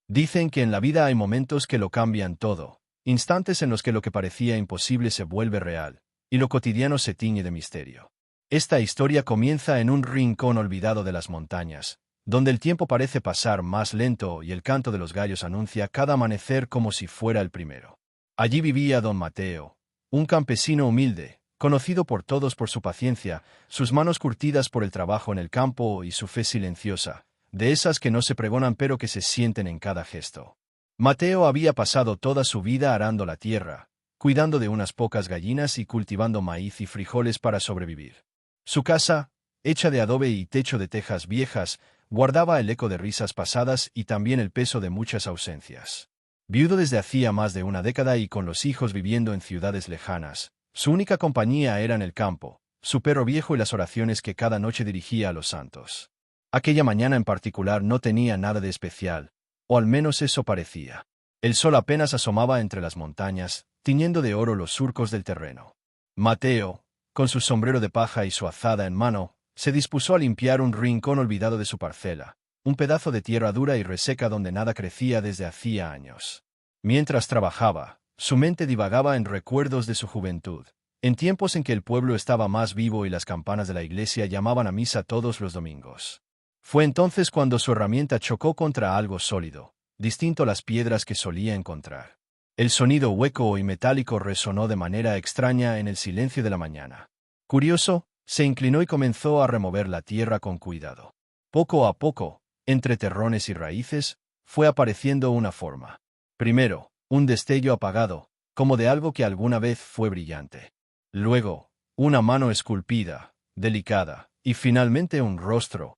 Dicen que en la vida hay momentos que lo cambian todo, instantes en los que lo que parecía imposible se vuelve real, y lo cotidiano se tiñe de misterio. Esta historia comienza en un rincón olvidado de las montañas, donde el tiempo parece pasar más lento y el canto de los gallos anuncia cada amanecer como si fuera el primero. Allí vivía don Mateo, un campesino humilde, conocido por todos por su paciencia, sus manos curtidas por el trabajo en el campo y su fe silenciosa, de esas que no se pregonan pero que se sienten en cada gesto. Mateo había pasado toda su vida arando la tierra, cuidando de unas pocas gallinas y cultivando maíz y frijoles para sobrevivir. Su casa, hecha de adobe y techo de tejas viejas, guardaba el eco de risas pasadas y también el peso de muchas ausencias. Viudo desde hacía más de una década y con los hijos viviendo en ciudades lejanas, su única compañía era en el campo, su perro viejo y las oraciones que cada noche dirigía a los santos. Aquella mañana en particular no tenía nada de especial, o al menos eso parecía. El sol apenas asomaba entre las montañas, tiñendo de oro los surcos del terreno. Mateo, con su sombrero de paja y su azada en mano, se dispuso a limpiar un rincón olvidado de su parcela, un pedazo de tierra dura y reseca donde nada crecía desde hacía años. Mientras trabajaba, su mente divagaba en recuerdos de su juventud, en tiempos en que el pueblo estaba más vivo y las campanas de la iglesia llamaban a misa todos los domingos. Fue entonces cuando su herramienta chocó contra algo sólido, distinto a las piedras que solía encontrar. El sonido hueco y metálico resonó de manera extraña en el silencio de la mañana. Curioso, se inclinó y comenzó a remover la tierra con cuidado. Poco a poco, entre terrones y raíces, fue apareciendo una forma. Primero, un destello apagado, como de algo que alguna vez fue brillante. Luego, una mano esculpida, delicada, y finalmente un rostro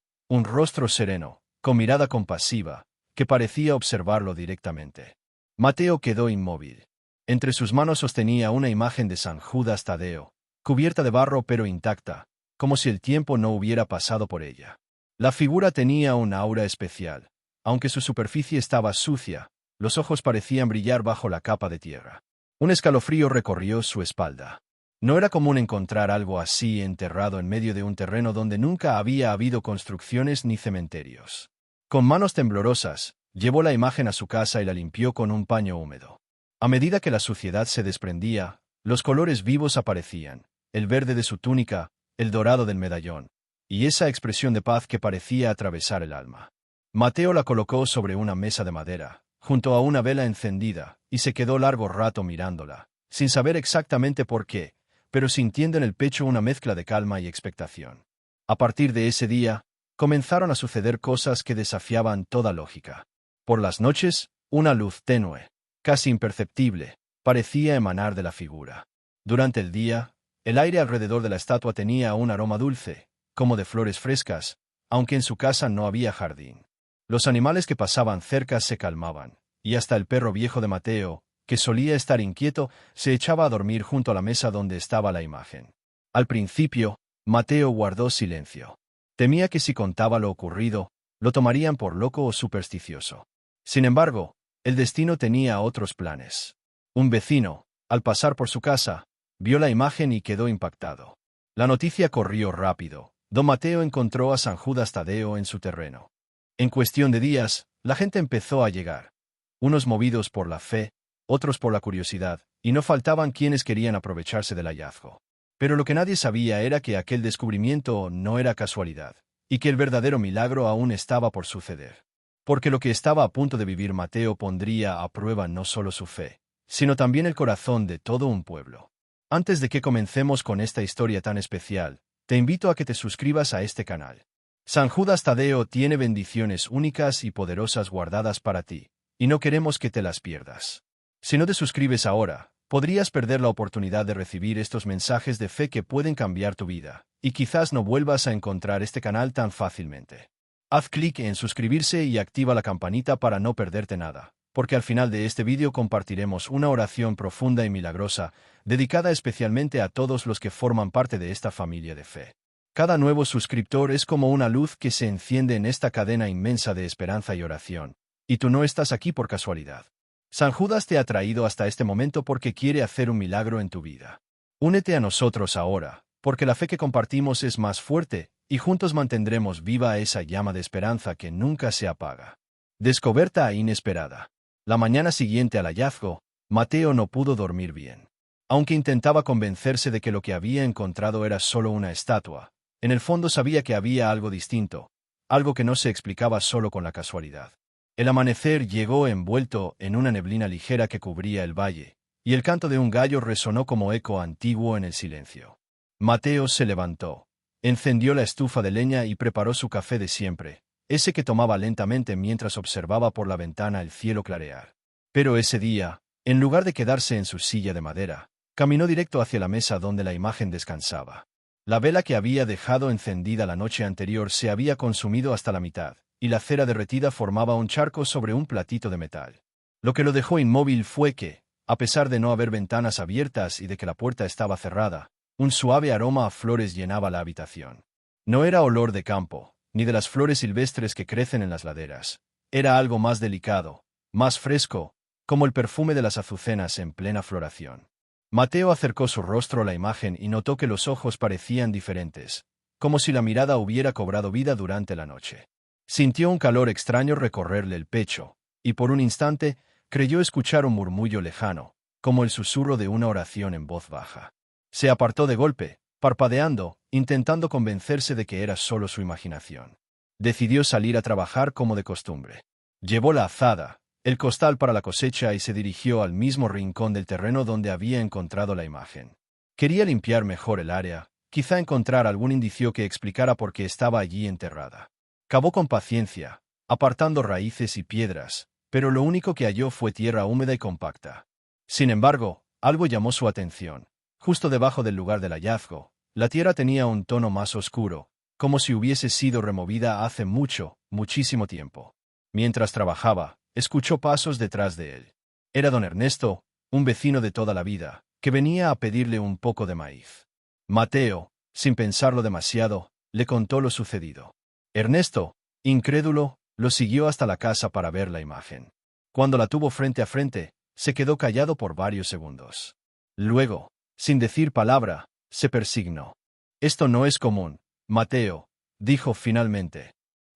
sereno, con mirada compasiva, que parecía observarlo directamente. Mateo quedó inmóvil. Entre sus manos sostenía una imagen de San Judas Tadeo, cubierta de barro pero intacta, como si el tiempo no hubiera pasado por ella. La figura tenía un aura especial. Aunque su superficie estaba sucia, los ojos parecían brillar bajo la capa de tierra. Un escalofrío recorrió su espalda. No era común encontrar algo así enterrado en medio de un terreno donde nunca había habido construcciones ni cementerios. Con manos temblorosas, llevó la imagen a su casa y la limpió con un paño húmedo. A medida que la suciedad se desprendía, los colores vivos aparecían, el verde de su túnica, el dorado del medallón, y esa expresión de paz que parecía atravesar el alma. Mateo la colocó sobre una mesa de madera, junto a una vela encendida, y se quedó largo rato mirándola, sin saber exactamente por qué, pero sintiendo en el pecho una mezcla de calma y expectación. A partir de ese día, comenzaron a suceder cosas que desafiaban toda lógica. Por las noches, una luz tenue, casi imperceptible, parecía emanar de la figura. Durante el día, el aire alrededor de la estatua tenía un aroma dulce, como de flores frescas, aunque en su casa no había jardín. Los animales que pasaban cerca se calmaban, y hasta el perro viejo de Mateo, que solía estar inquieto, se echaba a dormir junto a la mesa donde estaba la imagen. Al principio, Mateo guardó silencio. Temía que si contaba lo ocurrido, lo tomarían por loco o supersticioso. Sin embargo, el destino tenía otros planes. Un vecino, al pasar por su casa, vio la imagen y quedó impactado. La noticia corrió rápido. Don Mateo encontró a San Judas Tadeo en su terreno. En cuestión de días, la gente empezó a llegar. Unos movidos por la fe, otros por la curiosidad, y no faltaban quienes querían aprovecharse del hallazgo. Pero lo que nadie sabía era que aquel descubrimiento no era casualidad, y que el verdadero milagro aún estaba por suceder. Porque lo que estaba a punto de vivir Mateo pondría a prueba no solo su fe, sino también el corazón de todo un pueblo. Antes de que comencemos con esta historia tan especial, te invito a que te suscribas a este canal. San Judas Tadeo tiene bendiciones únicas y poderosas guardadas para ti, y no queremos que te las pierdas. Si no te suscribes ahora, podrías perder la oportunidad de recibir estos mensajes de fe que pueden cambiar tu vida, y quizás no vuelvas a encontrar este canal tan fácilmente. Haz clic en suscribirse y activa la campanita para no perderte nada, porque al final de este vídeo compartiremos una oración profunda y milagrosa, dedicada especialmente a todos los que forman parte de esta familia de fe. Cada nuevo suscriptor es como una luz que se enciende en esta cadena inmensa de esperanza y oración, y tú no estás aquí por casualidad. San Judas te ha traído hasta este momento porque quiere hacer un milagro en tu vida. Únete a nosotros ahora, porque la fe que compartimos es más fuerte, y juntos mantendremos viva esa llama de esperanza que nunca se apaga. Descoberta e inesperada. La mañana siguiente al hallazgo, Mateo no pudo dormir bien. Aunque intentaba convencerse de que lo que había encontrado era solo una estatua, en el fondo sabía que había algo distinto, algo que no se explicaba solo con la casualidad. El amanecer llegó envuelto en una neblina ligera que cubría el valle, y el canto de un gallo resonó como eco antiguo en el silencio. Mateo se levantó, encendió la estufa de leña y preparó su café de siempre, ese que tomaba lentamente mientras observaba por la ventana el cielo clarear. Pero ese día, en lugar de quedarse en su silla de madera, caminó directo hacia la mesa donde la imagen descansaba. La vela que había dejado encendida la noche anterior se había consumido hasta la mitad, y la cera derretida formaba un charco sobre un platito de metal. Lo que lo dejó inmóvil fue que, a pesar de no haber ventanas abiertas y de que la puerta estaba cerrada, un suave aroma a flores llenaba la habitación. No era olor de campo, ni de las flores silvestres que crecen en las laderas. Era algo más delicado, más fresco, como el perfume de las azucenas en plena floración. Mateo acercó su rostro a la imagen y notó que los ojos parecían diferentes, como si la mirada hubiera cobrado vida durante la noche. Sintió un calor extraño recorrerle el pecho, y por un instante creyó escuchar un murmullo lejano, como el susurro de una oración en voz baja. Se apartó de golpe, parpadeando, intentando convencerse de que era solo su imaginación. Decidió salir a trabajar como de costumbre. Llevó la azada, el costal para la cosecha y se dirigió al mismo rincón del terreno donde había encontrado la imagen. Quería limpiar mejor el área, quizá encontrar algún indicio que explicara por qué estaba allí enterrada. Cavó con paciencia, apartando raíces y piedras, pero lo único que halló fue tierra húmeda y compacta. Sin embargo, algo llamó su atención. Justo debajo del lugar del hallazgo, la tierra tenía un tono más oscuro, como si hubiese sido removida hace muchísimo tiempo. Mientras trabajaba, escuchó pasos detrás de él. Era don Ernesto, un vecino de toda la vida, que venía a pedirle un poco de maíz. Mateo, sin pensarlo demasiado, le contó lo sucedido. Ernesto, incrédulo, lo siguió hasta la casa para ver la imagen. Cuando la tuvo frente a frente, se quedó callado por varios segundos. Luego, sin decir palabra, se persignó. Esto no es común, Mateo, dijo finalmente.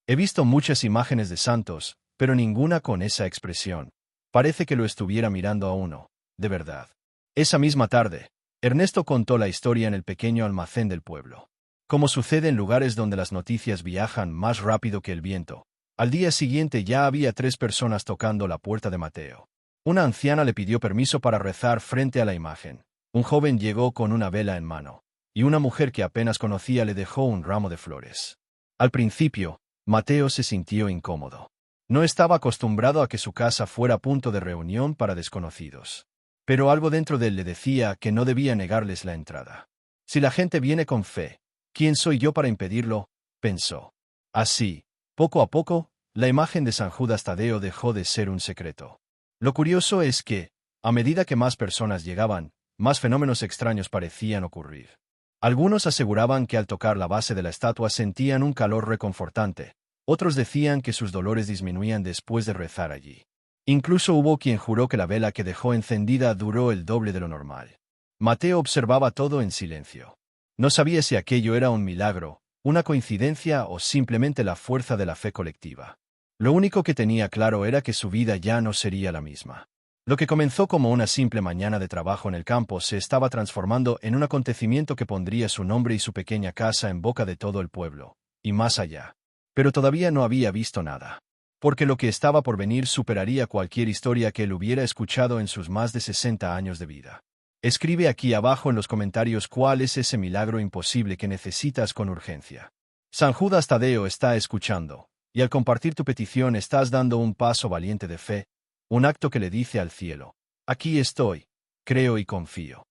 He visto muchas imágenes de santos, pero ninguna con esa expresión. Parece que lo estuviera mirando a uno, de verdad. Esa misma tarde, Ernesto contó la historia en el pequeño almacén del pueblo. Como sucede en lugares donde las noticias viajan más rápido que el viento, al día siguiente ya había 3 personas tocando la puerta de Mateo. Una anciana le pidió permiso para rezar frente a la imagen. Un joven llegó con una vela en mano, y una mujer que apenas conocía le dejó un ramo de flores. Al principio, Mateo se sintió incómodo. No estaba acostumbrado a que su casa fuera punto de reunión para desconocidos. Pero algo dentro de él le decía que no debía negarles la entrada. Si la gente viene con fe, ¿quién soy yo para impedirlo?, pensó. Así, poco a poco, la imagen de San Judas Tadeo dejó de ser un secreto. Lo curioso es que, a medida que más personas llegaban, más fenómenos extraños parecían ocurrir. Algunos aseguraban que al tocar la base de la estatua sentían un calor reconfortante. Otros decían que sus dolores disminuían después de rezar allí. Incluso hubo quien juró que la vela que dejó encendida duró el doble de lo normal. Mateo observaba todo en silencio. No sabía si aquello era un milagro, una coincidencia o simplemente la fuerza de la fe colectiva. Lo único que tenía claro era que su vida ya no sería la misma. Lo que comenzó como una simple mañana de trabajo en el campo se estaba transformando en un acontecimiento que pondría su nombre y su pequeña casa en boca de todo el pueblo, y más allá. Pero todavía no había visto nada. Porque lo que estaba por venir superaría cualquier historia que él hubiera escuchado en sus más de 60 años de vida. Escribe aquí abajo en los comentarios cuál es ese milagro imposible que necesitas con urgencia. San Judas Tadeo está escuchando, y al compartir tu petición estás dando un paso valiente de fe, un acto que le dice al cielo: aquí estoy, creo y confío.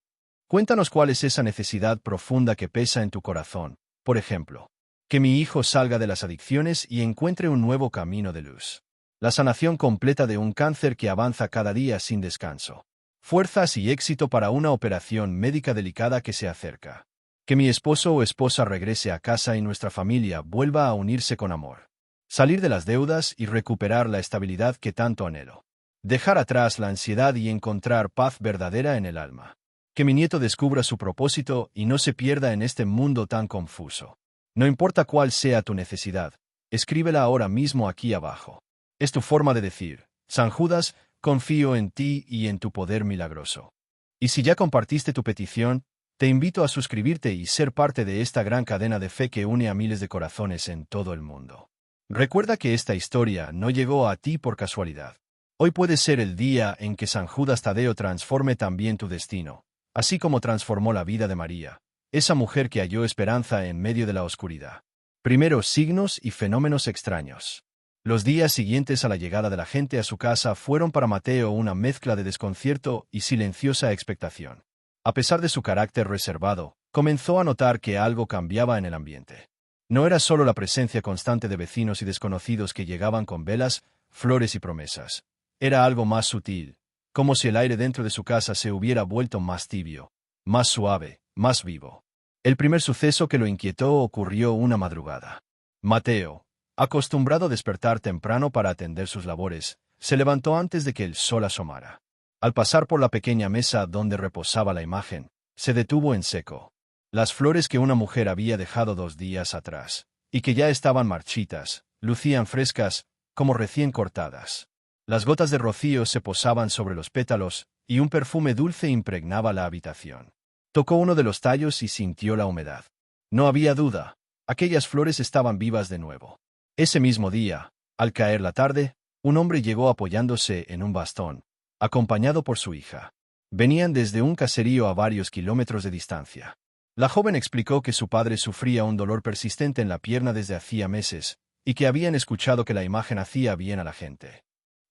Cuéntanos cuál es esa necesidad profunda que pesa en tu corazón, por ejemplo. Que mi hijo salga de las adicciones y encuentre un nuevo camino de luz. La sanación completa de un cáncer que avanza cada día sin descanso. Fuerzas y éxito para una operación médica delicada que se acerca. Que mi esposo o esposa regrese a casa y nuestra familia vuelva a unirse con amor. Salir de las deudas y recuperar la estabilidad que tanto anhelo. Dejar atrás la ansiedad y encontrar paz verdadera en el alma. Que mi nieto descubra su propósito y no se pierda en este mundo tan confuso. No importa cuál sea tu necesidad, escríbela ahora mismo aquí abajo. Es tu forma de decir: San Judas, confío en ti y en tu poder milagroso. Y si ya compartiste tu petición, te invito a suscribirte y ser parte de esta gran cadena de fe que une a miles de corazones en todo el mundo. Recuerda que esta historia no llegó a ti por casualidad. Hoy puede ser el día en que San Judas Tadeo transforme también tu destino, así como transformó la vida de María, esa mujer que halló esperanza en medio de la oscuridad. Primero, signos y fenómenos extraños. Los días siguientes a la llegada de la gente a su casa fueron para Mateo una mezcla de desconcierto y silenciosa expectación. A pesar de su carácter reservado, comenzó a notar que algo cambiaba en el ambiente. No era solo la presencia constante de vecinos y desconocidos que llegaban con velas, flores y promesas. Era algo más sutil, como si el aire dentro de su casa se hubiera vuelto más tibio, más suave, más vivo. El primer suceso que lo inquietó ocurrió una madrugada. Mateo, acostumbrado a despertar temprano para atender sus labores, se levantó antes de que el sol asomara. Al pasar por la pequeña mesa donde reposaba la imagen, se detuvo en seco. Las flores que una mujer había dejado 2 días atrás, y que ya estaban marchitas, lucían frescas, como recién cortadas. Las gotas de rocío se posaban sobre los pétalos, y un perfume dulce impregnaba la habitación. Tocó uno de los tallos y sintió la humedad. No había duda, aquellas flores estaban vivas de nuevo. Ese mismo día, al caer la tarde, un hombre llegó apoyándose en un bastón, acompañado por su hija. Venían desde un caserío a varios kilómetros de distancia. La joven explicó que su padre sufría un dolor persistente en la pierna desde hacía meses, y que habían escuchado que la imagen hacía bien a la gente.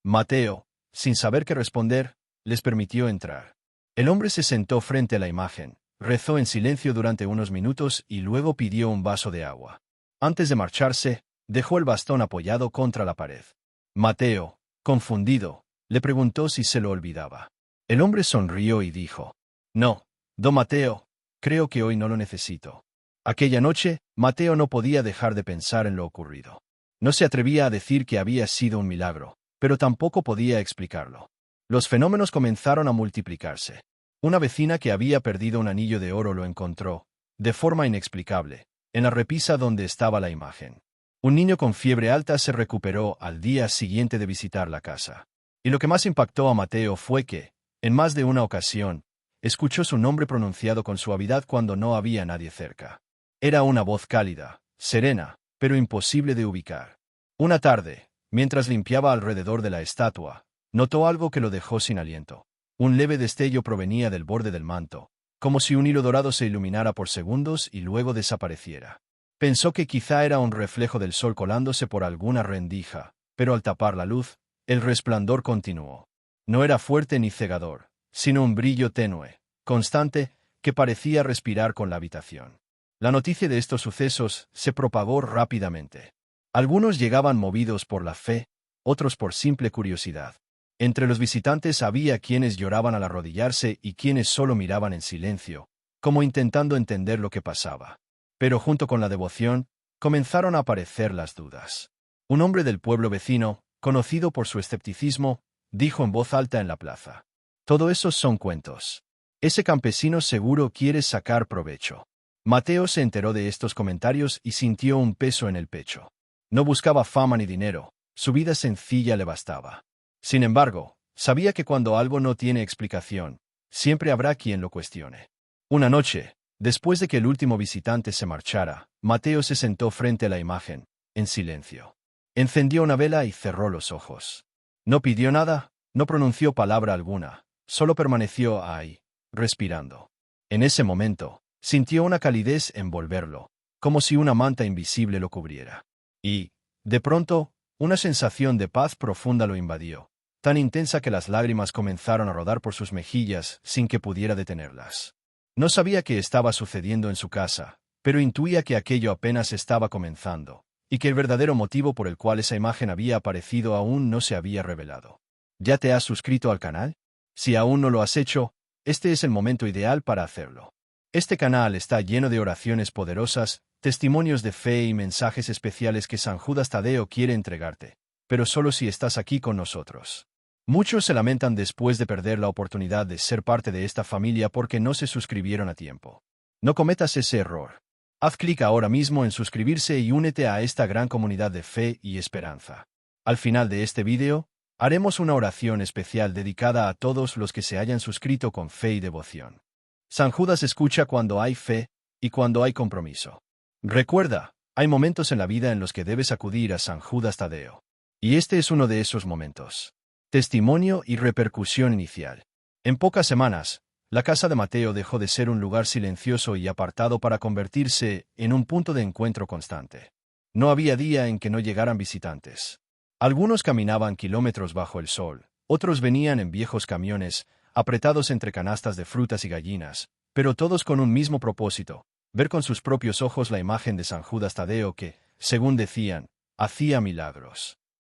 Mateo, sin saber qué responder, les permitió entrar. El hombre se sentó frente a la imagen, rezó en silencio durante unos minutos y luego pidió un vaso de agua. Antes de marcharse, dejó el bastón apoyado contra la pared. Mateo, confundido, le preguntó si se lo olvidaba. El hombre sonrió y dijo: No, don Mateo, creo que hoy no lo necesito. Aquella noche, Mateo no podía dejar de pensar en lo ocurrido. No se atrevía a decir que había sido un milagro, pero tampoco podía explicarlo. Los fenómenos comenzaron a multiplicarse. Una vecina que había perdido un anillo de oro lo encontró, de forma inexplicable, en la repisa donde estaba la imagen. Un niño con fiebre alta se recuperó al día siguiente de visitar la casa. Y lo que más impactó a Mateo fue que, en más de una ocasión, escuchó su nombre pronunciado con suavidad cuando no había nadie cerca. Era una voz cálida, serena, pero imposible de ubicar. Una tarde, mientras limpiaba alrededor de la estatua, notó algo que lo dejó sin aliento. Un leve destello provenía del borde del manto, como si un hilo dorado se iluminara por segundos y luego desapareciera. Pensó que quizá era un reflejo del sol colándose por alguna rendija, pero al tapar la luz, el resplandor continuó. No era fuerte ni cegador, sino un brillo tenue, constante, que parecía respirar con la habitación. La noticia de estos sucesos se propagó rápidamente. Algunos llegaban movidos por la fe, otros por simple curiosidad. Entre los visitantes había quienes lloraban al arrodillarse y quienes solo miraban en silencio, como intentando entender lo que pasaba. Pero junto con la devoción, comenzaron a aparecer las dudas. Un hombre del pueblo vecino, conocido por su escepticismo, dijo en voz alta en la plaza: «Todo eso son cuentos. Ese campesino seguro quiere sacar provecho». Mateo se enteró de estos comentarios y sintió un peso en el pecho. No buscaba fama ni dinero, su vida sencilla le bastaba. Sin embargo, sabía que cuando algo no tiene explicación, siempre habrá quien lo cuestione. Una noche, después de que el último visitante se marchara, Mateo se sentó frente a la imagen, en silencio. Encendió una vela y cerró los ojos. No pidió nada, no pronunció palabra alguna, solo permaneció ahí, respirando. En ese momento, sintió una calidez envolverlo, como si una manta invisible lo cubriera. Y, de pronto, una sensación de paz profunda lo invadió, tan intensa que las lágrimas comenzaron a rodar por sus mejillas sin que pudiera detenerlas. No sabía qué estaba sucediendo en su casa, pero intuía que aquello apenas estaba comenzando, y que el verdadero motivo por el cual esa imagen había aparecido aún no se había revelado. ¿Ya te has suscrito al canal? Si aún no lo has hecho, este es el momento ideal para hacerlo. Este canal está lleno de oraciones poderosas, testimonios de fe y mensajes especiales que San Judas Tadeo quiere entregarte, pero solo si estás aquí con nosotros. Muchos se lamentan después de perder la oportunidad de ser parte de esta familia porque no se suscribieron a tiempo. No cometas ese error. Haz clic ahora mismo en suscribirse y únete a esta gran comunidad de fe y esperanza. Al final de este vídeo, haremos una oración especial dedicada a todos los que se hayan suscrito con fe y devoción. San Judas escucha cuando hay fe y cuando hay compromiso. Recuerda, hay momentos en la vida en los que debes acudir a San Judas Tadeo. Y este es uno de esos momentos. Testimonio y repercusión inicial. En pocas semanas, la casa de Mateo dejó de ser un lugar silencioso y apartado para convertirse en un punto de encuentro constante. No había día en que no llegaran visitantes. Algunos caminaban kilómetros bajo el sol, otros venían en viejos camiones, apretados entre canastas de frutas y gallinas, pero todos con un mismo propósito: ver con sus propios ojos la imagen de San Judas Tadeo que, según decían, hacía milagros.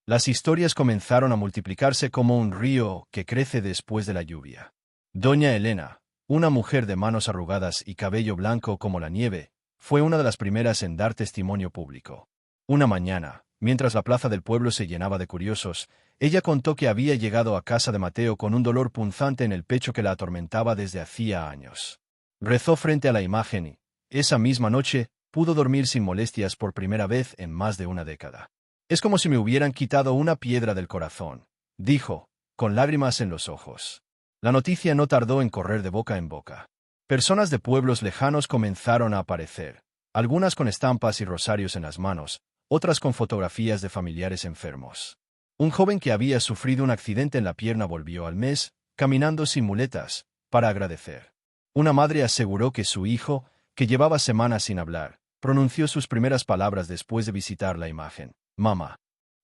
Las historias comenzaron a multiplicarse como un río que crece después de la lluvia. Doña Elena, una mujer de manos arrugadas y cabello blanco como la nieve, fue una de las primeras en dar testimonio público. Una mañana, mientras la plaza del pueblo se llenaba de curiosos, ella contó que había llegado a casa de Mateo con un dolor punzante en el pecho que la atormentaba desde hacía años. Rezó frente a la imagen y, esa misma noche, pudo dormir sin molestias por primera vez en más de una década. «Es como si me hubieran quitado una piedra del corazón», dijo, con lágrimas en los ojos. La noticia no tardó en correr de boca en boca. Personas de pueblos lejanos comenzaron a aparecer, algunas con estampas y rosarios en las manos, otras con fotografías de familiares enfermos. Un joven que había sufrido un accidente en la pierna volvió al mes, caminando sin muletas, para agradecer. Una madre aseguró que su hijo, que llevaba semanas sin hablar, pronunció sus primeras palabras después de visitar la imagen: «Mamá».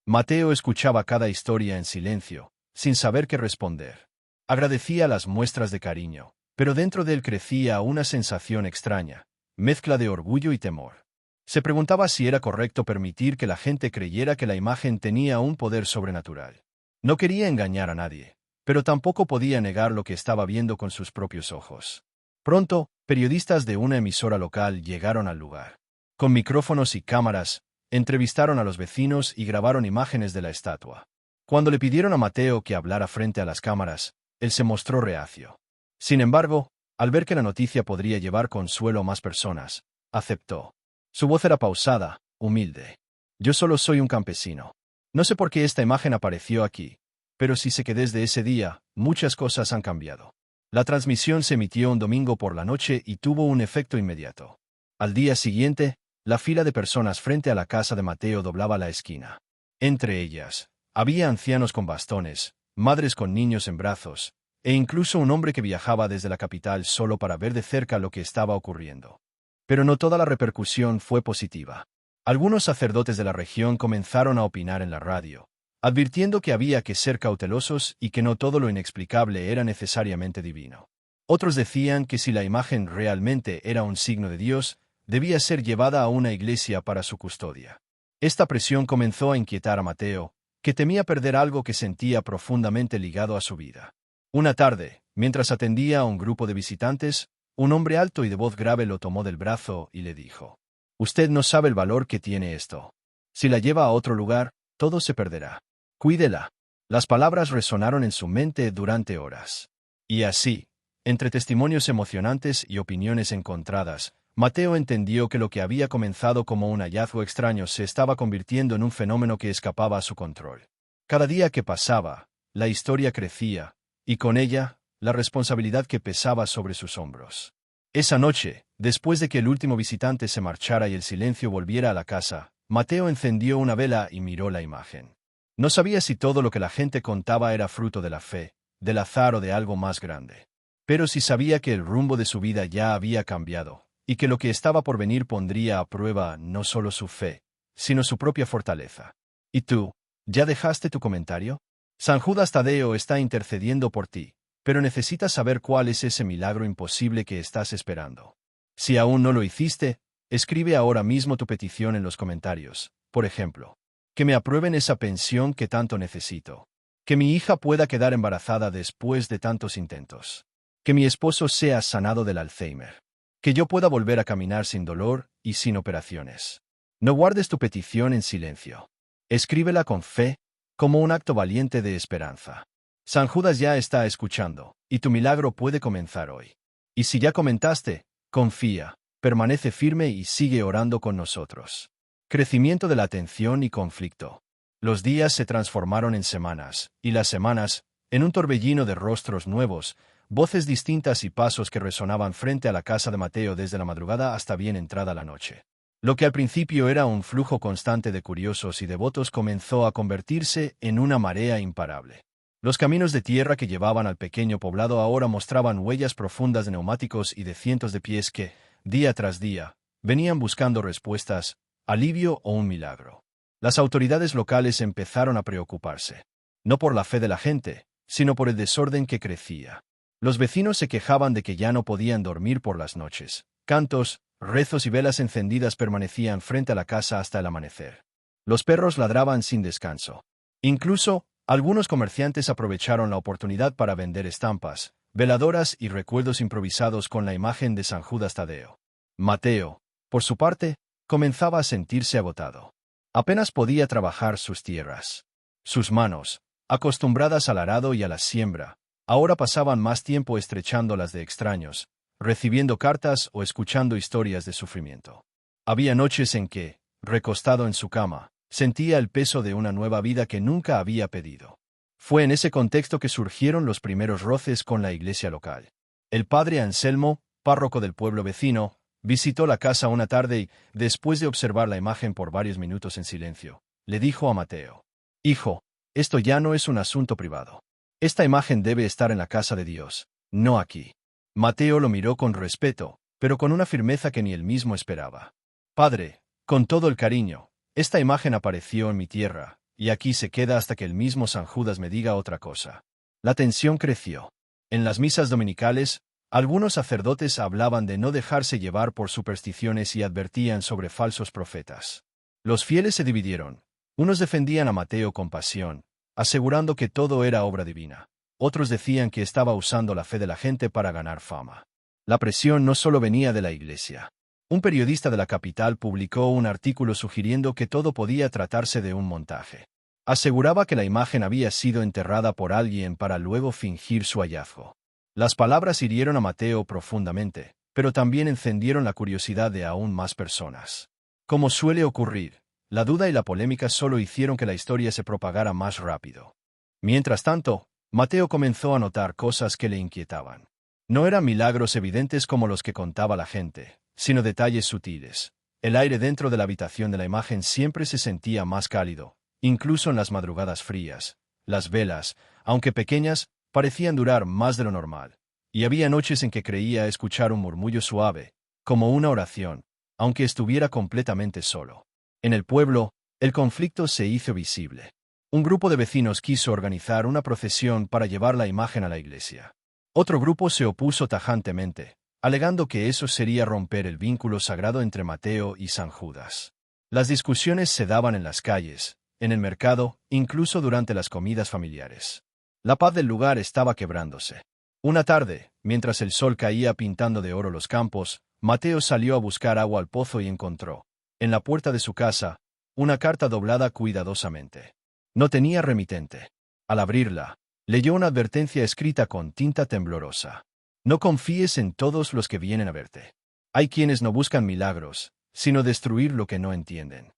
Mateo escuchaba cada historia en silencio, sin saber qué responder. Agradecía las muestras de cariño, pero dentro de él crecía una sensación extraña, mezcla de orgullo y temor. Se preguntaba si era correcto permitir que la gente creyera que la imagen tenía un poder sobrenatural. No quería engañar a nadie, pero tampoco podía negar lo que estaba viendo con sus propios ojos. Pronto, periodistas de una emisora local llegaron al lugar. Con micrófonos y cámaras, entrevistaron a los vecinos y grabaron imágenes de la estatua. Cuando le pidieron a Mateo que hablara frente a las cámaras, él se mostró reacio. Sin embargo, al ver que la noticia podría llevar consuelo a más personas, aceptó. Su voz era pausada, humilde. «Yo solo soy un campesino. No sé por qué esta imagen apareció aquí, pero sí sé que desde ese día, muchas cosas han cambiado». La transmisión se emitió un domingo por la noche y tuvo un efecto inmediato. Al día siguiente, la fila de personas frente a la casa de Mateo doblaba la esquina. Entre ellas, había ancianos con bastones, madres con niños en brazos, e incluso un hombre que viajaba desde la capital solo para ver de cerca lo que estaba ocurriendo. Pero no toda la repercusión fue positiva. Algunos sacerdotes de la región comenzaron a opinar en la radio, advirtiendo que había que ser cautelosos y que no todo lo inexplicable era necesariamente divino. Otros decían que si la imagen realmente era un signo de Dios, debía ser llevada a una iglesia para su custodia. Esta presión comenzó a inquietar a Mateo, que temía perder algo que sentía profundamente ligado a su vida. Una tarde, mientras atendía a un grupo de visitantes, un hombre alto y de voz grave lo tomó del brazo y le dijo: «Usted no sabe el valor que tiene esto. Si la lleva a otro lugar, todo se perderá. Cuídela». Las palabras resonaron en su mente durante horas. Y así, entre testimonios emocionantes y opiniones encontradas, Mateo entendió que lo que había comenzado como un hallazgo extraño se estaba convirtiendo en un fenómeno que escapaba a su control. Cada día que pasaba, la historia crecía, y con ella, la responsabilidad que pesaba sobre sus hombros. Esa noche, después de que el último visitante se marchara y el silencio volviera a la casa, Mateo encendió una vela y miró la imagen. No sabía si todo lo que la gente contaba era fruto de la fe, del azar o de algo más grande. Pero sí sabía que el rumbo de su vida ya había cambiado, y que lo que estaba por venir pondría a prueba no solo su fe, sino su propia fortaleza. ¿Y tú? ¿Ya dejaste tu comentario? San Judas Tadeo está intercediendo por ti, pero necesitas saber cuál es ese milagro imposible que estás esperando. Si aún no lo hiciste, escribe ahora mismo tu petición en los comentarios. Por ejemplo, que me aprueben esa pensión que tanto necesito. Que mi hija pueda quedar embarazada después de tantos intentos. Que mi esposo sea sanado del Alzheimer. Que yo pueda volver a caminar sin dolor y sin operaciones. No guardes tu petición en silencio. Escríbela con fe, como un acto valiente de esperanza. San Judas ya está escuchando, y tu milagro puede comenzar hoy. Y si ya comentaste, confía, permanece firme y sigue orando con nosotros. Crecimiento de la atención y conflicto. Los días se transformaron en semanas, y las semanas, en un torbellino de rostros nuevos, voces distintas y pasos que resonaban frente a la casa de Mateo desde la madrugada hasta bien entrada la noche. Lo que al principio era un flujo constante de curiosos y devotos comenzó a convertirse en una marea imparable. Los caminos de tierra que llevaban al pequeño poblado ahora mostraban huellas profundas de neumáticos y de cientos de pies que, día tras día, venían buscando respuestas, alivio o un milagro. Las autoridades locales empezaron a preocuparse, no por la fe de la gente, sino por el desorden que crecía. Los vecinos se quejaban de que ya no podían dormir por las noches. Cantos, rezos y velas encendidas permanecían frente a la casa hasta el amanecer. Los perros ladraban sin descanso. Incluso, algunos comerciantes aprovecharon la oportunidad para vender estampas, veladoras y recuerdos improvisados con la imagen de San Judas Tadeo. Mateo, por su parte, comenzaba a sentirse agotado. Apenas podía trabajar sus tierras. Sus manos, acostumbradas al arado y a la siembra, ahora pasaban más tiempo estrechando las de extraños, recibiendo cartas o escuchando historias de sufrimiento. Había noches en que, recostado en su cama, sentía el peso de una nueva vida que nunca había pedido. Fue en ese contexto que surgieron los primeros roces con la iglesia local. El padre Anselmo, párroco del pueblo vecino, visitó la casa una tarde y, después de observar la imagen por varios minutos en silencio, le dijo a Mateo: «Hijo, esto ya no es un asunto privado. Esta imagen debe estar en la casa de Dios, no aquí». Mateo lo miró con respeto, pero con una firmeza que ni él mismo esperaba. «Padre, con todo el cariño, esta imagen apareció en mi tierra, y aquí se queda hasta que el mismo San Judas me diga otra cosa». La tensión creció. En las misas dominicales, algunos sacerdotes hablaban de no dejarse llevar por supersticiones y advertían sobre falsos profetas. Los fieles se dividieron. Unos defendían a Mateo con pasión, asegurando que todo era obra divina. Otros decían que estaba usando la fe de la gente para ganar fama. La presión no solo venía de la iglesia. Un periodista de la capital publicó un artículo sugiriendo que todo podía tratarse de un montaje. Aseguraba que la imagen había sido enterrada por alguien para luego fingir su hallazgo. Las palabras hirieron a Mateo profundamente, pero también encendieron la curiosidad de aún más personas. Como suele ocurrir, la duda y la polémica solo hicieron que la historia se propagara más rápido. Mientras tanto, Mateo comenzó a notar cosas que le inquietaban. No eran milagros evidentes como los que contaba la gente, sino detalles sutiles. El aire dentro de la habitación de la imagen siempre se sentía más cálido, incluso en las madrugadas frías. Las velas, aunque pequeñas, parecían durar más de lo normal, y había noches en que creía escuchar un murmullo suave, como una oración, aunque estuviera completamente solo. En el pueblo, el conflicto se hizo visible. Un grupo de vecinos quiso organizar una procesión para llevar la imagen a la iglesia. Otro grupo se opuso tajantemente, alegando que eso sería romper el vínculo sagrado entre Mateo y San Judas. Las discusiones se daban en las calles, en el mercado, incluso durante las comidas familiares. La paz del lugar estaba quebrándose. Una tarde, mientras el sol caía pintando de oro los campos, Mateo salió a buscar agua al pozo y encontró, en la puerta de su casa, una carta doblada cuidadosamente. No tenía remitente. Al abrirla, leyó una advertencia escrita con tinta temblorosa. No confíes en todos los que vienen a verte. Hay quienes no buscan milagros, sino destruir lo que no entienden.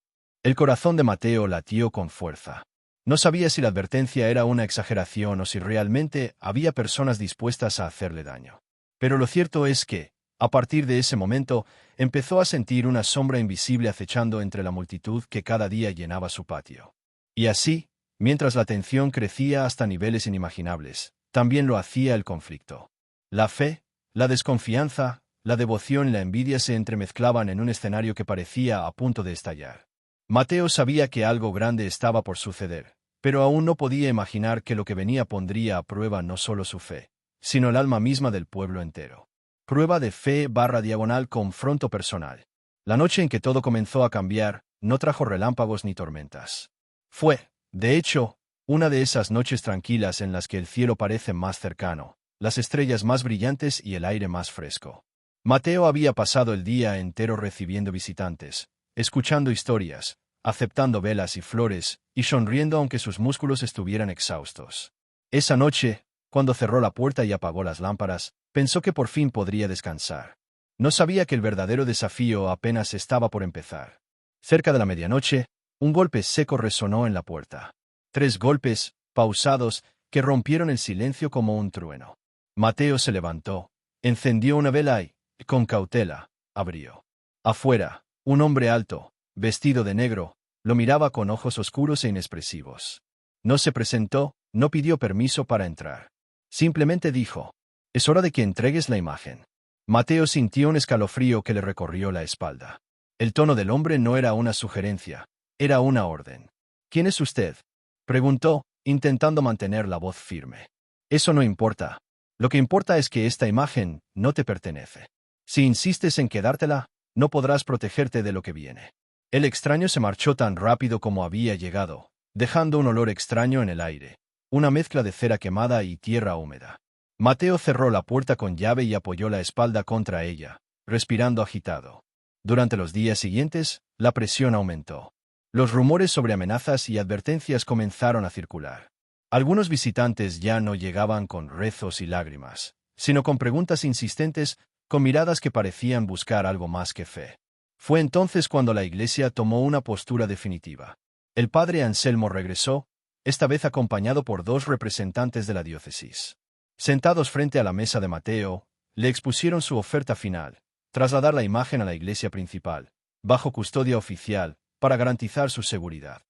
El corazón de Mateo latió con fuerza. No sabía si la advertencia era una exageración o si realmente había personas dispuestas a hacerle daño. Pero lo cierto es que, a partir de ese momento, empezó a sentir una sombra invisible acechando entre la multitud que cada día llenaba su patio. Y así, mientras la tensión crecía hasta niveles inimaginables, también lo hacía el conflicto. La fe, la desconfianza, la devoción y la envidia se entremezclaban en un escenario que parecía a punto de estallar. Mateo sabía que algo grande estaba por suceder, pero aún no podía imaginar que lo que venía pondría a prueba no solo su fe, sino el alma misma del pueblo entero. Prueba de fe/confronto personal. La noche en que todo comenzó a cambiar, no trajo relámpagos ni tormentas. Fue, de hecho, una de esas noches tranquilas en las que el cielo parece más cercano, las estrellas más brillantes y el aire más fresco. Mateo había pasado el día entero recibiendo visitantes, escuchando historias, aceptando velas y flores, y sonriendo aunque sus músculos estuvieran exhaustos. Esa noche, cuando cerró la puerta y apagó las lámparas, pensó que por fin podría descansar. No sabía que el verdadero desafío apenas estaba por empezar. Cerca de la medianoche, Un golpe seco resonó en la puerta. 3 golpes, pausados, que rompieron el silencio como un trueno. Mateo se levantó, encendió una vela y, con cautela, abrió. Afuera, un hombre alto, vestido de negro, lo miraba con ojos oscuros e inexpresivos. No se presentó, no pidió permiso para entrar. Simplemente dijo: «Es hora de que entregues la imagen». Mateo sintió un escalofrío que le recorrió la espalda. El tono del hombre no era una sugerencia, era una orden. «¿Quién es usted?», preguntó, intentando mantener la voz firme. «Eso no importa. Lo que importa es que esta imagen no te pertenece. Si insistes en quedártela, no podrás protegerte de lo que viene». El extraño se marchó tan rápido como había llegado, dejando un olor extraño en el aire, una mezcla de cera quemada y tierra húmeda. Mateo cerró la puerta con llave y apoyó la espalda contra ella, respirando agitado. Durante los días siguientes, la presión aumentó. Los rumores sobre amenazas y advertencias comenzaron a circular. Algunos visitantes ya no llegaban con rezos y lágrimas, sino con preguntas insistentes, con miradas que parecían buscar algo más que fe. Fue entonces cuando la iglesia tomó una postura definitiva. El padre Anselmo regresó, esta vez acompañado por 2 representantes de la diócesis. Sentados frente a la mesa de Mateo, le expusieron su oferta final: trasladar la imagen a la iglesia principal, bajo custodia oficial, para garantizar su seguridad.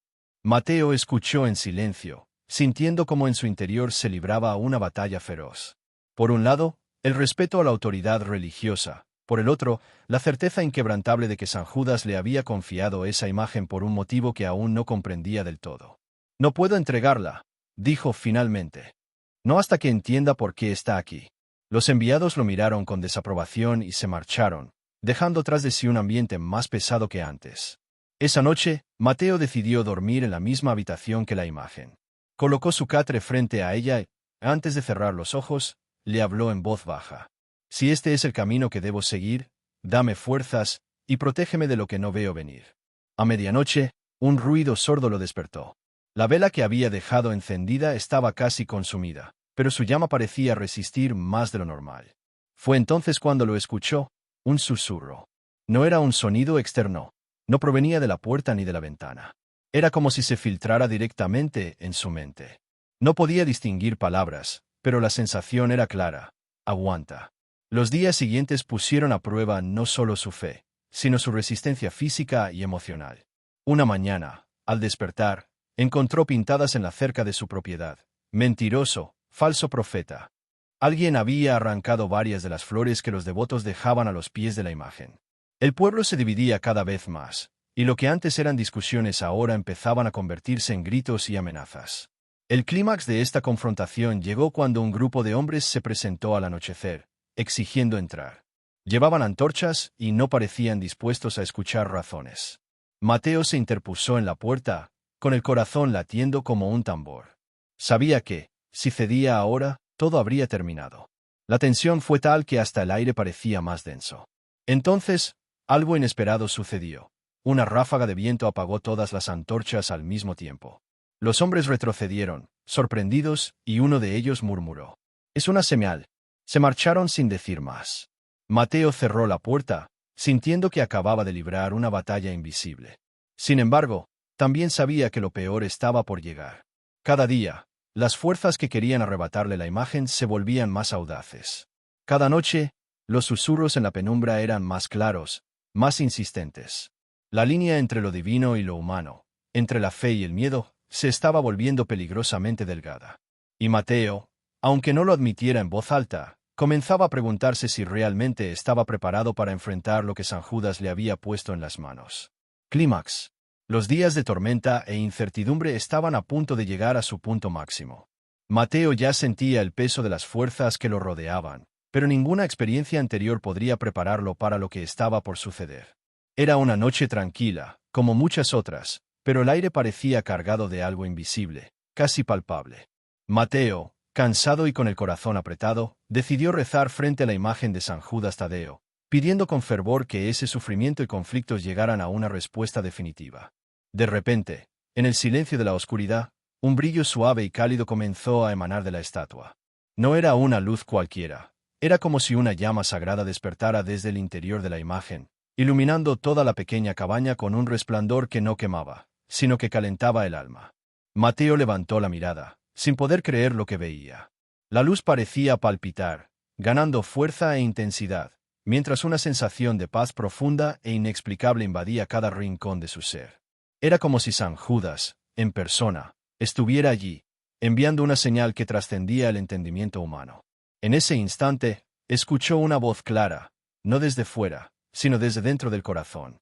Mateo escuchó en silencio, sintiendo cómo en su interior se libraba una batalla feroz. Por un lado, el respeto a la autoridad religiosa; por el otro, la certeza inquebrantable de que San Judas le había confiado esa imagen por un motivo que aún no comprendía del todo. «No puedo entregarla», dijo finalmente. «No hasta que entienda por qué está aquí». Los enviados lo miraron con desaprobación y se marcharon, dejando tras de sí un ambiente más pesado que antes. Esa noche, Mateo decidió dormir en la misma habitación que la imagen. Colocó su catre frente a ella y, antes de cerrar los ojos, le habló en voz baja. «Si este es el camino que debo seguir, dame fuerzas y protégeme de lo que no veo venir». A medianoche, un ruido sordo lo despertó. La vela que había dejado encendida estaba casi consumida, pero su llama parecía resistir más de lo normal. Fue entonces cuando lo escuchó: un susurro. No era un sonido externo, no provenía de la puerta ni de la ventana. Era como si se filtrara directamente en su mente. No podía distinguir palabras, pero la sensación era clara: aguanta. Los días siguientes pusieron a prueba no solo su fe, sino su resistencia física y emocional. Una mañana, al despertar, encontró pintadas en la cerca de su propiedad: «Mentiroso, falso profeta». Alguien había arrancado varias de las flores que los devotos dejaban a los pies de la imagen. El pueblo se dividía cada vez más, y lo que antes eran discusiones ahora empezaban a convertirse en gritos y amenazas. El clímax de esta confrontación llegó cuando un grupo de hombres se presentó al anochecer, exigiendo entrar. Llevaban antorchas y no parecían dispuestos a escuchar razones. Mateo se interpuso en la puerta, con el corazón latiendo como un tambor. Sabía que, si cedía ahora, todo habría terminado. La tensión fue tal que hasta el aire parecía más denso. Entonces, algo inesperado sucedió. Una ráfaga de viento apagó todas las antorchas al mismo tiempo. Los hombres retrocedieron, sorprendidos, y uno de ellos murmuró: «Es una señal». Se marcharon sin decir más. Mateo cerró la puerta, sintiendo que acababa de librar una batalla invisible. Sin embargo, también sabía que lo peor estaba por llegar. Cada día, las fuerzas que querían arrebatarle la imagen se volvían más audaces. Cada noche, los susurros en la penumbra eran más claros, más insistentes. La línea entre lo divino y lo humano, entre la fe y el miedo, se estaba volviendo peligrosamente delgada. Y Mateo, aunque no lo admitiera en voz alta, comenzaba a preguntarse si realmente estaba preparado para enfrentar lo que San Judas le había puesto en las manos. Clímax. Los días de tormenta e incertidumbre estaban a punto de llegar a su punto máximo. Mateo ya sentía el peso de las fuerzas que lo rodeaban, pero ninguna experiencia anterior podría prepararlo para lo que estaba por suceder. Era una noche tranquila, como muchas otras, pero el aire parecía cargado de algo invisible, casi palpable. Mateo, cansado y con el corazón apretado, decidió rezar frente a la imagen de San Judas Tadeo, pidiendo con fervor que ese sufrimiento y conflictos llegaran a una respuesta definitiva. De repente, en el silencio de la oscuridad, un brillo suave y cálido comenzó a emanar de la estatua. No era una luz cualquiera, era como si una llama sagrada despertara desde el interior de la imagen, iluminando toda la pequeña cabaña con un resplandor que no quemaba, sino que calentaba el alma. Mateo levantó la mirada, sin poder creer lo que veía. La luz parecía palpitar, ganando fuerza e intensidad, mientras una sensación de paz profunda e inexplicable invadía cada rincón de su ser. Era como si San Judas, en persona, estuviera allí, enviando una señal que trascendía el entendimiento humano. En ese instante, escuchó una voz clara, no desde fuera, sino desde dentro del corazón.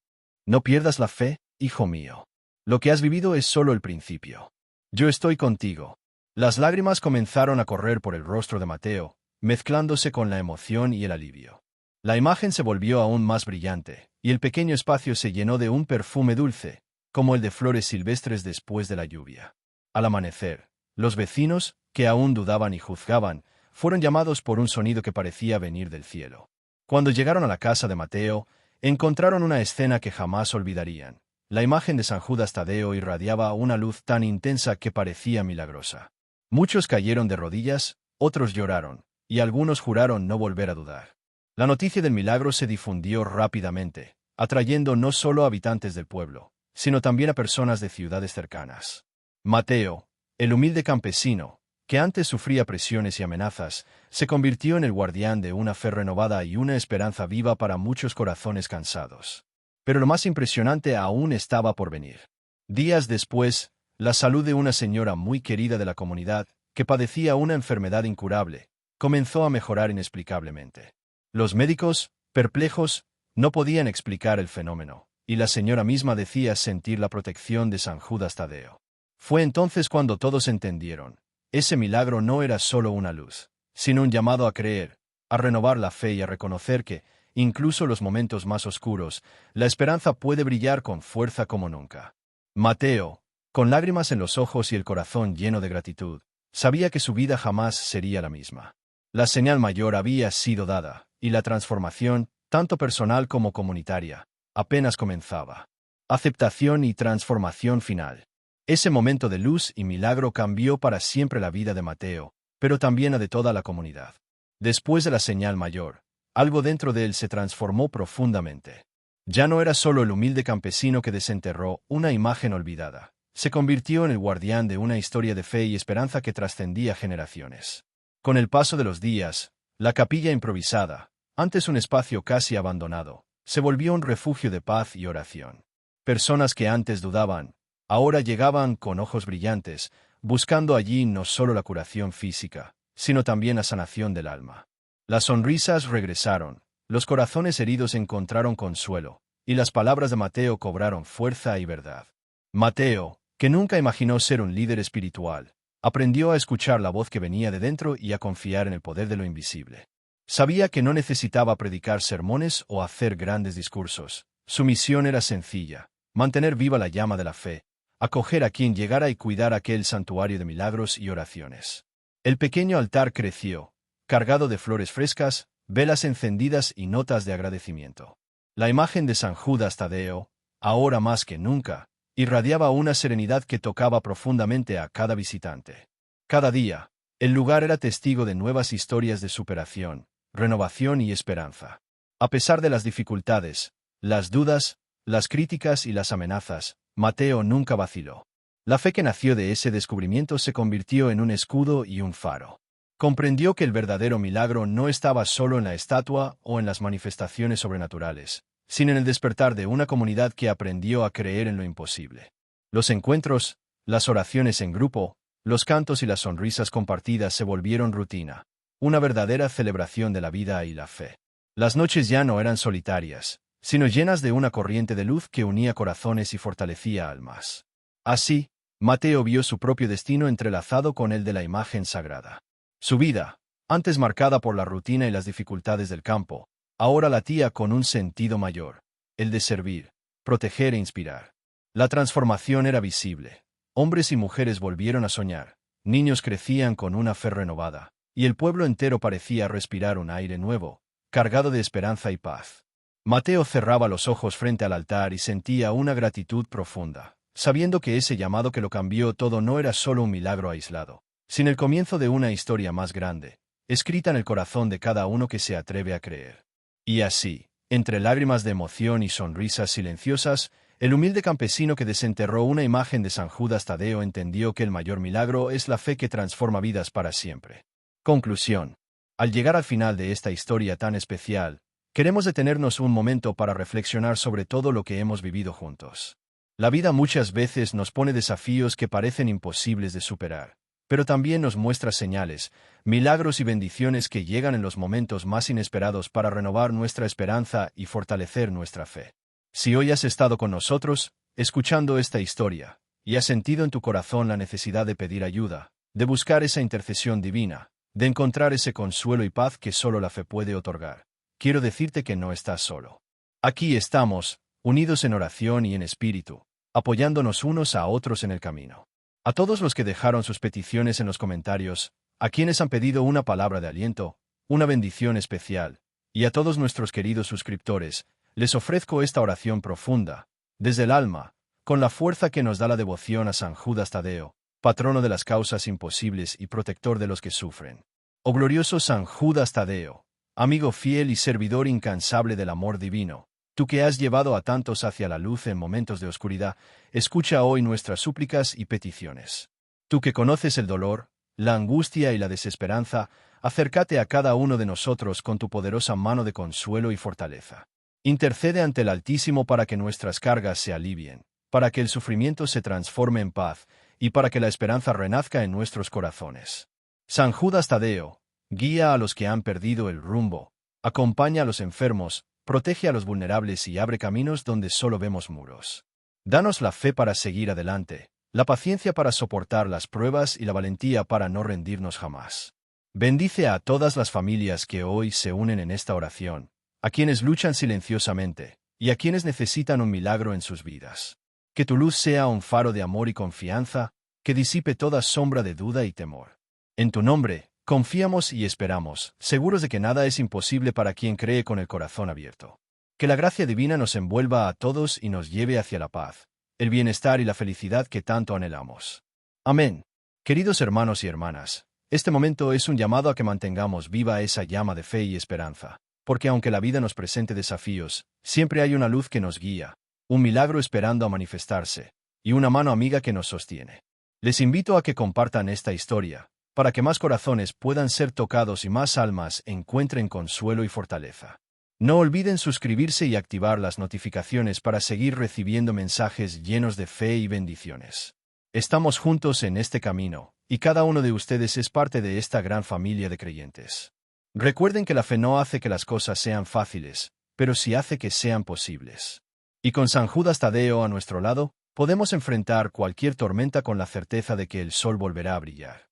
No pierdas la fe, hijo mío. Lo que has vivido es solo el principio. Yo estoy contigo. Las lágrimas comenzaron a correr por el rostro de Mateo, mezclándose con la emoción y el alivio. La imagen se volvió aún más brillante, y el pequeño espacio se llenó de un perfume dulce, como el de flores silvestres después de la lluvia. Al amanecer, los vecinos, que aún dudaban y juzgaban, fueron llamados por un sonido que parecía venir del cielo. Cuando llegaron a la casa de Mateo, encontraron una escena que jamás olvidarían. La imagen de San Judas Tadeo irradiaba una luz tan intensa que parecía milagrosa. Muchos cayeron de rodillas, otros lloraron, y algunos juraron no volver a dudar. La noticia del milagro se difundió rápidamente, atrayendo no solo a habitantes del pueblo, sino también a personas de ciudades cercanas. Mateo, el humilde campesino, que antes sufría presiones y amenazas, se convirtió en el guardián de una fe renovada y una esperanza viva para muchos corazones cansados. Pero lo más impresionante aún estaba por venir. Días después, la salud de una señora muy querida de la comunidad, que padecía una enfermedad incurable, comenzó a mejorar inexplicablemente. Los médicos, perplejos, no podían explicar el fenómeno, y la señora misma decía sentir la protección de San Judas Tadeo. Fue entonces cuando todos entendieron. Ese milagro no era solo una luz, sino un llamado a creer, a renovar la fe y a reconocer que, incluso en los momentos más oscuros, la esperanza puede brillar con fuerza como nunca. Mateo, con lágrimas en los ojos y el corazón lleno de gratitud, sabía que su vida jamás sería la misma. La señal mayor había sido dada, y la transformación, tanto personal como comunitaria, apenas comenzaba. Aceptación y transformación final. Ese momento de luz y milagro cambió para siempre la vida de Mateo, pero también la de toda la comunidad. Después de la señal mayor, algo dentro de él se transformó profundamente. Ya no era solo el humilde campesino que desenterró una imagen olvidada. Se convirtió en el guardián de una historia de fe y esperanza que trascendía generaciones. Con el paso de los días, la capilla improvisada, antes un espacio casi abandonado, se volvió un refugio de paz y oración. Personas que antes dudaban, ahora llegaban con ojos brillantes, buscando allí no solo la curación física, sino también la sanación del alma. Las sonrisas regresaron, los corazones heridos encontraron consuelo, y las palabras de Mateo cobraron fuerza y verdad. Mateo, que nunca imaginó ser un líder espiritual, aprendió a escuchar la voz que venía de dentro y a confiar en el poder de lo invisible. Sabía que no necesitaba predicar sermones o hacer grandes discursos. Su misión era sencilla: mantener viva la llama de la fe, acoger a quien llegara y cuidar aquel santuario de milagros y oraciones. El pequeño altar creció, cargado de flores frescas, velas encendidas y notas de agradecimiento. La imagen de San Judas Tadeo, ahora más que nunca, irradiaba una serenidad que tocaba profundamente a cada visitante. Cada día, el lugar era testigo de nuevas historias de superación, renovación y esperanza. A pesar de las dificultades, las dudas, las críticas y las amenazas, Mateo nunca vaciló. La fe que nació de ese descubrimiento se convirtió en un escudo y un faro. Comprendió que el verdadero milagro no estaba solo en la estatua o en las manifestaciones sobrenaturales, sino en el despertar de una comunidad que aprendió a creer en lo imposible. Los encuentros, las oraciones en grupo, los cantos y las sonrisas compartidas se volvieron rutina, una verdadera celebración de la vida y la fe. Las noches ya no eran solitarias, sino llenas de una corriente de luz que unía corazones y fortalecía almas. Así, Mateo vio su propio destino entrelazado con el de la imagen sagrada. Su vida, antes marcada por la rutina y las dificultades del campo, ahora latía con un sentido mayor, el de servir, proteger e inspirar. La transformación era visible. Hombres y mujeres volvieron a soñar, niños crecían con una fe renovada, y el pueblo entero parecía respirar un aire nuevo, cargado de esperanza y paz. Mateo cerraba los ojos frente al altar y sentía una gratitud profunda, sabiendo que ese llamado que lo cambió todo no era solo un milagro aislado, sino el comienzo de una historia más grande, escrita en el corazón de cada uno que se atreve a creer. Y así, entre lágrimas de emoción y sonrisas silenciosas, El humilde campesino que desenterró una imagen de San Judas Tadeo entendió que el mayor milagro es la fe que transforma vidas para siempre. Conclusión. Al llegar al final de esta historia tan especial, queremos detenernos un momento para reflexionar sobre todo lo que hemos vivido juntos. La vida muchas veces nos pone desafíos que parecen imposibles de superar, pero también nos muestra señales, milagros y bendiciones que llegan en los momentos más inesperados para renovar nuestra esperanza y fortalecer nuestra fe. Si hoy has estado con nosotros, escuchando esta historia, y has sentido en tu corazón la necesidad de pedir ayuda, de buscar esa intercesión divina, de encontrar ese consuelo y paz que solo la fe puede otorgar, quiero decirte que no estás solo. Aquí estamos, unidos en oración y en espíritu, apoyándonos unos a otros en el camino. A todos los que dejaron sus peticiones en los comentarios, a quienes han pedido una palabra de aliento, una bendición especial, y a todos nuestros queridos suscriptores, les ofrezco esta oración profunda, desde el alma, con la fuerza que nos da la devoción a San Judas Tadeo, patrono de las causas imposibles y protector de los que sufren. Oh glorioso San Judas Tadeo, amigo fiel y servidor incansable del amor divino, tú que has llevado a tantos hacia la luz en momentos de oscuridad, escucha hoy nuestras súplicas y peticiones. Tú que conoces el dolor, la angustia y la desesperanza, acércate a cada uno de nosotros con tu poderosa mano de consuelo y fortaleza. Intercede ante el Altísimo para que nuestras cargas se alivien, para que el sufrimiento se transforme en paz, y para que la esperanza renazca en nuestros corazones. San Judas Tadeo, guía a los que han perdido el rumbo, acompaña a los enfermos, protege a los vulnerables y abre caminos donde solo vemos muros. Danos la fe para seguir adelante, la paciencia para soportar las pruebas y la valentía para no rendirnos jamás. Bendice a todas las familias que hoy se unen en esta oración, a quienes luchan silenciosamente, y a quienes necesitan un milagro en sus vidas. Que tu luz sea un faro de amor y confianza, que disipe toda sombra de duda y temor. En tu nombre, confiamos y esperamos, seguros de que nada es imposible para quien cree con el corazón abierto. Que la gracia divina nos envuelva a todos y nos lleve hacia la paz, el bienestar y la felicidad que tanto anhelamos. Amén. Queridos hermanos y hermanas, este momento es un llamado a que mantengamos viva esa llama de fe y esperanza, porque aunque la vida nos presente desafíos, siempre hay una luz que nos guía, un milagro esperando a manifestarse, y una mano amiga que nos sostiene. Les invito a que compartan esta historia, para que más corazones puedan ser tocados y más almas encuentren consuelo y fortaleza. No olviden suscribirse y activar las notificaciones para seguir recibiendo mensajes llenos de fe y bendiciones. Estamos juntos en este camino, y cada uno de ustedes es parte de esta gran familia de creyentes. Recuerden que la fe no hace que las cosas sean fáciles, pero sí hace que sean posibles. Y con San Judas Tadeo a nuestro lado, podemos enfrentar cualquier tormenta con la certeza de que el sol volverá a brillar.